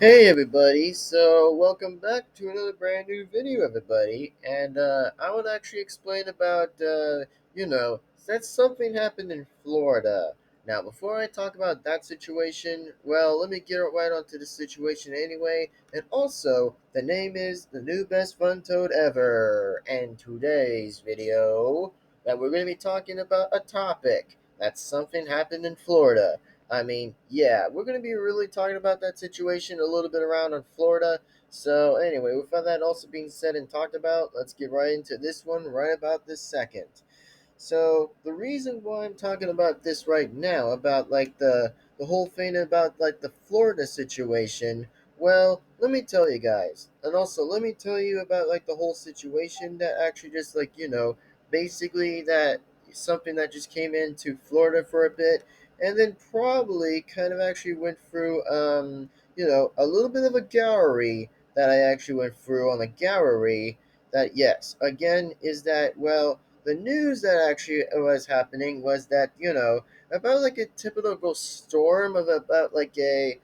Hey everybody, so welcome back to another brand new video, everybody. And I want to actually explain about, that something happened in Florida. Now, before I talk about that situation, well, let me get right onto the situation anyway. And also, the name is the new best fun toad ever. And today's video, that we're going to be talking about a topic that's something happened in Florida. Yeah, we're going to be really talking about that situation a little bit around in Florida. So, anyway, with all that also being said and talked about, let's get right into this one right about this second. So the reason why I'm talking about this right now, about like the whole thing about like the Florida situation, well, let me tell you guys, and also let me tell you about like the whole situation that actually just basically that something that just came into Florida for a bit, and then probably kind of actually went through a little bit of a gallery that I actually went through on the gallery. That, yes, again, is that, well, the news that actually was happening was that, about like a typical storm of about like a,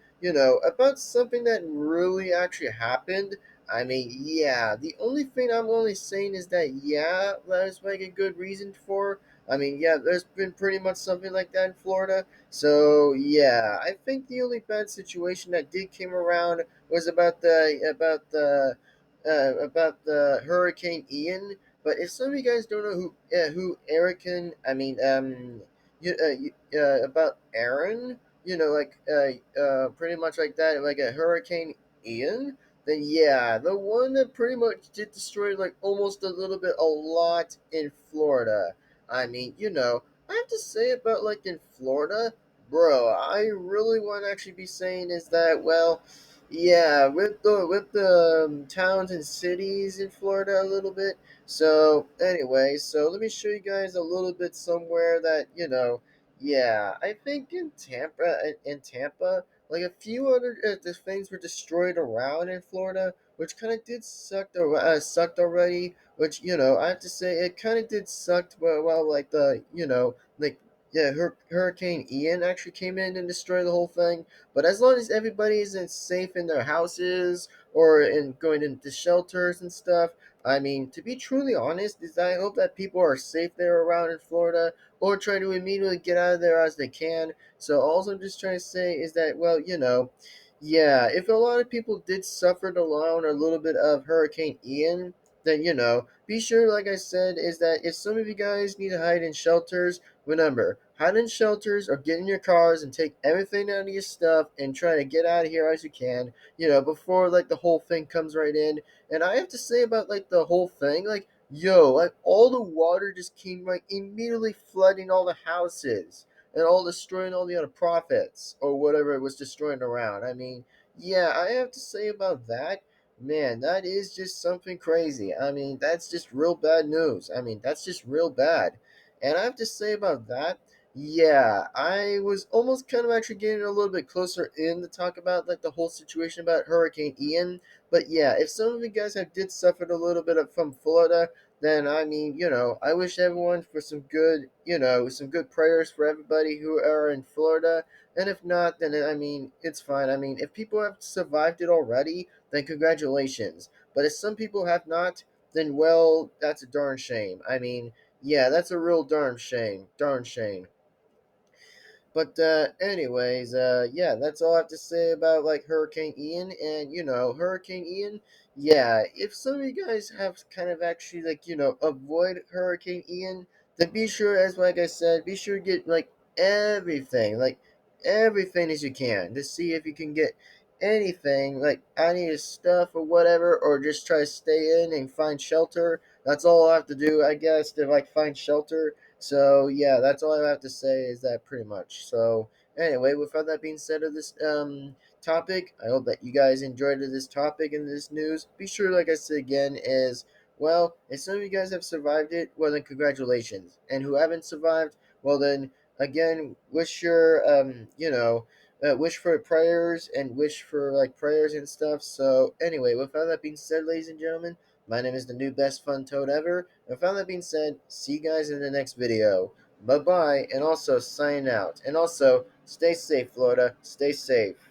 about something that really actually happened. Yeah, the only thing I'm only saying is that, yeah, there's like a good reason for. Yeah, there's been pretty much something like that in Florida. So yeah, I think the only bad situation that did came around was about the Hurricane Ian. But if some of you guys don't know who Erican, about Aaron, pretty much like that, like a Hurricane Ian, then yeah, the one that pretty much did destroy like almost a little bit, a lot in Florida. I have to say about like in Florida, bro. I really want to actually be saying is that, well, yeah, with the towns and cities in Florida a little bit. So anyway, so let me show you guys a little bit somewhere that yeah, I think in Tampa, like a few other the things were destroyed around in Florida, which kind of did sucked already. Which I have to say it kind of did sucked. Well, like the like yeah, Hurricane Ian actually came in and destroyed the whole thing. But as long as everybody isn't safe in their houses or in going into shelters and stuff, to be truly honest, is I hope that people are safe there around in Florida or try to immediately get out of there as they can. So all I'm just trying to say is that, well, yeah, if a lot of people did suffer alone a little bit of Hurricane Ian, then be sure, like I said, is that if some of you guys need to hide in shelters, remember, hide in shelters or get in your cars and take everything out of your stuff and try to get out of here as you can, before like the whole thing comes right in. And I have to say about like the whole thing, like, yo, like all the water just came like immediately flooding all the houses and all destroying all the other profits or whatever it was destroying around. Yeah, I have to say about that, man, that is just something crazy. That's just real bad news. That's just real bad. And I have to say about that, yeah, I was almost kind of actually getting a little bit closer in to talk about like the whole situation about Hurricane Ian. But yeah, if some of you guys have did suffered a little bit from Florida, then I wish everyone for some good prayers for everybody who are in Florida. And if not, then it's fine. If people have survived it already, then congratulations. But if some people have not, then well, that's a darn shame. Yeah, that's a real darn shame. Darn shame. But anyways, yeah, that's all I have to say about like Hurricane Ian. And Hurricane Ian, yeah, if some of you guys have kind of actually like avoid Hurricane Ian, then be sure, as like I said, be sure to get like everything as you can to see if you can get anything like any of your stuff or whatever, or just try to stay in and find shelter. That's all I have to do, I guess, to like find shelter. So yeah, that's all I have to say is that pretty much. So anyway, with all that being said of this topic, I hope that you guys enjoyed this topic and this news. Be sure, like I said again, is, well, if some of you guys have survived it, well then congratulations. And who haven't survived, well then again, wish for prayers and wish for like prayers and stuff. So anyway, with all that being said, ladies and gentlemen, my name is the new best fun toad ever. And with all that being said, see you guys in the next video. Bye bye, and also sign out. And also, stay safe, Florida. Stay safe.